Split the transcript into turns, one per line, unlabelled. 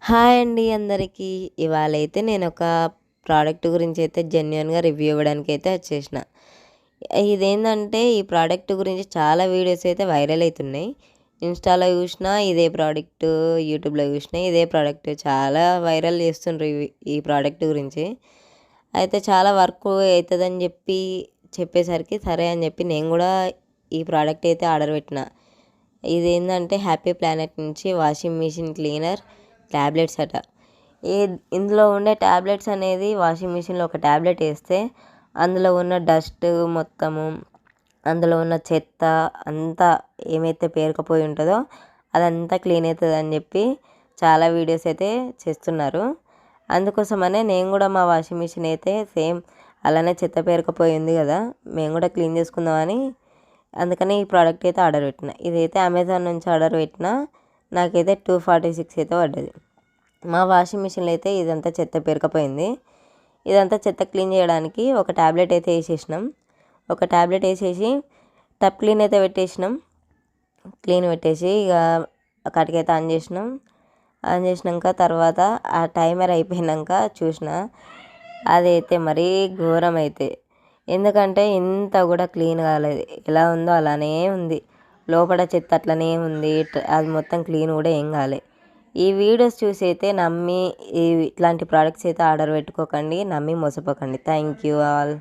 Hi అండి అందరికీ. ఇవాళైతే నేనొక ప్రోడక్ట్ గురించయితే జెన్యూన్‌గా రివ్యూ ఇవ్వడానికైతే వచ్చేసిన. ఇదేందంటే ఈ ప్రోడక్ట్ గురించి చాలా వీడియోస్ అయితే వైరల్ అయితున్నాయి. ఇన్‌స్టాలో చూసినా ఇదే ప్రోడక్టు, యూట్యూబ్‌లో చూసినా ఇదే ప్రోడక్ట్. చాలా వైరల్ చేస్తుండ్రు ఈ ప్రోడక్ట్ గురించి. అయితే చాలా వర్క్ అయితదని చెప్పేసరికి సరే అని చెప్పి నేను కూడా ఈ ప్రోడక్ట్ అయితే ఆర్డర్ పెట్టిన. ఇదేందంటే హ్యాపీ ప్లానెట్ నుంచి వాషింగ్ మిషన్ క్లీనర్ ట్యాబ్లెట్స్ అట. ఈ ఇందులో ఉండే ట్యాబ్లెట్స్ అనేది వాషింగ్ మిషన్లో ఒక ట్యాబ్లెట్ వేస్తే అందులో ఉన్న డస్ట్ మొత్తము, అందులో ఉన్న చెత్త అంతా ఏమైతే పేరుకుపోయి ఉంటుందో అదంతా క్లీన్ అవుతుంది అని చెప్పి చాలా వీడియోస్ అయితే చేస్తున్నారు. అందుకోసమనే నేను కూడా మా వాషింగ్ మిషన్ అయితే సేమ్ అలానే చెత్త పేరుకుపోయి ఉంది కదా, మేము కూడా క్లీన్ చేసుకుందామని అందుకని ఈ ప్రోడక్ట్ అయితే ఆర్డర్ పెట్టిన. ఇదైతే అమెజాన్ నుంచి ఆర్డర్ పెట్టిన. నాకైతే 246 అయితే పడ్డది. మా వాషింగ్ మిషన్లో అయితే ఇదంతా చెత్త పేరుకుపోయింది. ఇదంతా చెత్త క్లీన్ చేయడానికి ఒక ట్యాబ్లెట్ అయితే వేసేసినాం. ఒక ట్యాబ్లెట్ వేసేసి టప్ క్లీన్ అయితే పెట్టేసినాం. క్లీన్ పెట్టేసి ఇక కటికైతే ఆన్ చేసినాం. ఆన్ చేసినాక తర్వాత ఆ టైమర్ అయిపోయినాక చూసిన అదైతే మరీ ఘోరం అయితే. ఎందుకంటే ఇంత కూడా క్లీన్ కాలేదు, ఎలా ఉందో అలానే ఉంది. లోపల చెత్త అట్లనే ఉంది, అది మొత్తం క్లీన్ కూడా ఏం కాలే. ఈ వీడియోస్ చూసి అయితే నమ్మి ఇట్లాంటి ప్రోడక్ట్స్ అయితే ఆర్డర్ పెట్టుకోకండి, నమ్మి మోసపోకండి. Thank you all.